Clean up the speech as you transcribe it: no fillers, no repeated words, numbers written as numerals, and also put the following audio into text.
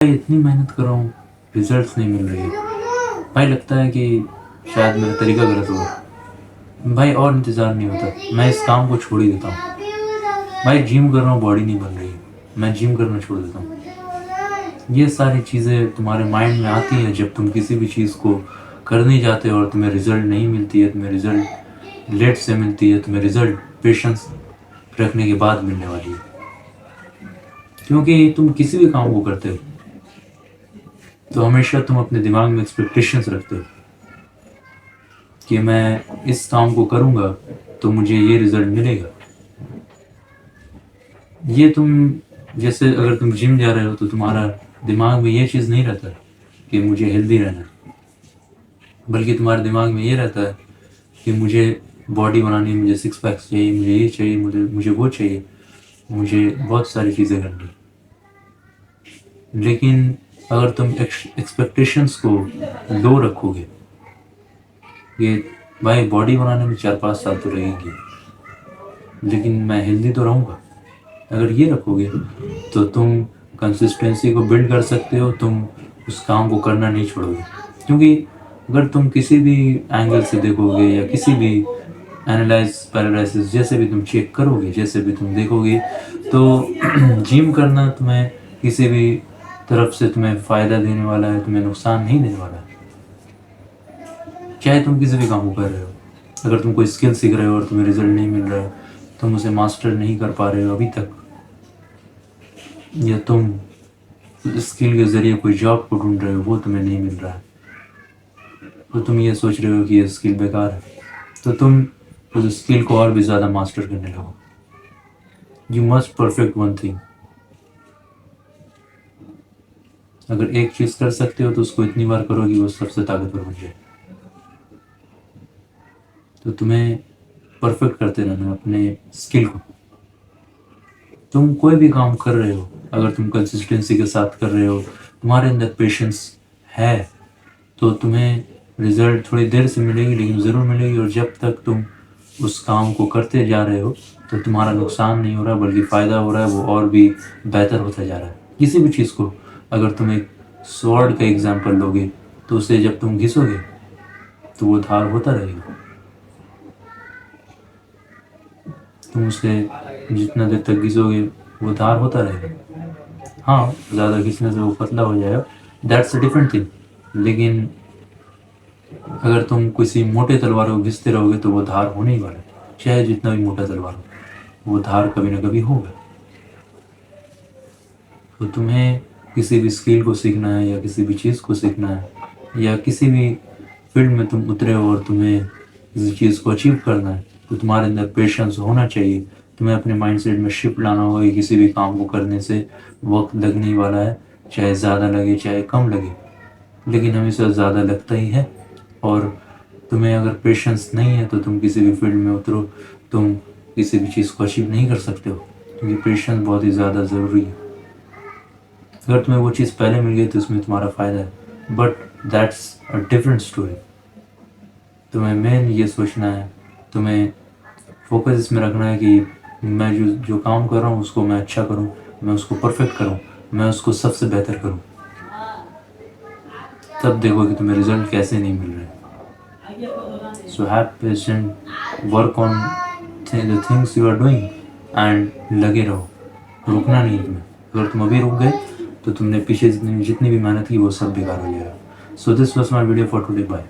भाई इतनी मेहनत कर रहा हूँ, रिजल्ट्स नहीं मिल रही है। भाई लगता है कि शायद मेरा तरीका गलत होगा। भाई और इंतज़ार नहीं होता, मैं इस काम को छोड़ ही देता हूँ। भाई जिम कर रहा हूँ, बॉडी नहीं बन रही, मैं जिम करना छोड़ देता हूँ। ये सारी चीज़ें तुम्हारे माइंड में आती हैं जब तुम किसी भी चीज़ को करने जाते हो और तुम्हें रिज़ल्ट नहीं मिलती है, तुम्हें रिज़ल्ट लेट से मिलती है, तुम्हें रिज़ल्ट पेशेंस रखने के बाद मिलने वाली है। क्योंकि तुम किसी भी काम को करते हो तो हमेशा तुम अपने दिमाग में एक्सपेक्टेशंस रखते हो कि मैं इस काम को करूँगा तो मुझे ये रिज़ल्ट मिलेगा। ये तुम जैसे अगर तुम जिम जा रहे हो तो तुम्हारा दिमाग में ये चीज़ नहीं रहता कि मुझे हेल्दी रहना है, बल्कि तुम्हारे दिमाग में ये रहता है कि मुझे बॉडी बनानी है, मुझे सिक्स पैक्स चाहिए, मुझे ये चाहिए, मुझे वो चाहिए, मुझे बहुत सारी चीज़ें करनी है। लेकिन अगर तुम एक्सपेक्टेशंस को लो रखोगे, ये भाई बॉडी बनाने में 4-5 साल तो लगेंगे, लेकिन मैं हेल्दी तो रहूँगा, अगर ये रखोगे तो तुम कंसिस्टेंसी को बिल्ड कर सकते हो, तुम उस काम को करना नहीं छोड़ोगे। क्योंकि अगर तुम किसी भी एंगल से देखोगे या किसी भी एनालाइज पैरालिसिस जैसे भी तुम चेक करोगे, जैसे भी तुम देखोगे, तो जिम करना तुम्हें किसी भी तरफ से तुम्हें फ़ायदा देने वाला है, तुम्हें नुकसान नहीं देने वाला है। चाहे तुम किसी भी काम को कर रहे हो, अगर तुम कोई स्किल सीख रहे हो और तुम्हें रिजल्ट नहीं मिल रहा है, तुम उसे मास्टर नहीं कर पा रहे हो अभी तक, या तुम स्किल के ज़रिए कोई जॉब को ढूंढ रहे हो, वो तुम्हें नहीं मिल रहा है, तो तुम ये सोच रहे हो कि ये स्किल बेकार है, तो तुम उस स्किल को और भी ज़्यादा मास्टर करने लगो। You must perfect one thing. अगर एक चीज़ कर सकते हो तो उसको इतनी बार करो कि वो सबसे ताकतवर बन जाए। तो तुम्हें परफेक्ट करते रहना है अपने स्किल को। तुम कोई भी काम कर रहे हो, अगर तुम कंसिस्टेंसी के साथ कर रहे हो, तुम्हारे अंदर पेशेंस है, तो तुम्हें रिज़ल्ट थोड़ी देर से मिलेगी, लेकिन ज़रूर मिलेगी। और जब तक तुम उस काम को करते जा रहे हो तो तुम्हारा नुकसान नहीं हो रहा, बल्कि फ़ायदा हो रहा है, वो और भी बेहतर होता जा रहा है। किसी भी चीज़ को, अगर तुम एक स्वॉर्ड का एग्जाम्पल लोगे तो उसे जब तुम घिसोगे तो वो धार होता रहेगा। तुम उसे जितना देर तक घिसोगे वो धार होता रहेगा। हाँ, ज़्यादा घिसने से वो पतला हो जाएगा, दैट्स अ डिफरेंट थिंग। लेकिन अगर तुम किसी मोटे तलवार को घिसते रहोगे तो वो धार होने ही वाला है, चाहे जितना भी मोटा तलवार हो, वो धार कभी ना कभी होगा। तो तुम्हें किसी भी स्किल को सीखना है, या किसी भी चीज़ को सीखना है, या किसी भी फील्ड में तुम उतरे हो और तुम्हें किसी चीज़ को अचीव करना है, तो तुम्हारे अंदर पेशेंस होना चाहिए। तुम्हें अपने माइंडसेट में शिफ्ट लाना होगा कि किसी भी काम को करने से वक्त लगने ही वाला है, चाहे ज़्यादा लगे चाहे कम लगे, लेकिन हमेशा ज़्यादा लगता ही है। और तुम्हें अगर पेशेंस नहीं है तो तुम किसी भी फील्ड में उतरो, तुम किसी भी चीज़ को अचीव नहीं कर सकते हो, क्योंकि पेशेंस बहुत ही ज़्यादा ज़रूरी है। अगर तुम्हें वो चीज़ पहले मिल गई तो उसमें तुम्हारा फ़ायदा है, but that's a different story. तुम्हें मेन ये सोचना है, तुम्हें फोकस इसमें रखना है कि मैं जो काम कर रहा हूँ उसको मैं अच्छा करूँ, मैं उसको परफेक्ट करूँ, मैं उसको सबसे बेहतर करूँ। तब देखो कि तुम्हें रिजल्ट कैसे नहीं मिल रहे। So have patience, work on the things you are doing, and लगे रहो, रुकना नहीं है तुम्हें। अगर तुम अभी रुक गए तो तुमने पीछे जितनी भी मेहनत की वो सब बेकार हो जाएगा। So this was my video for today, bye.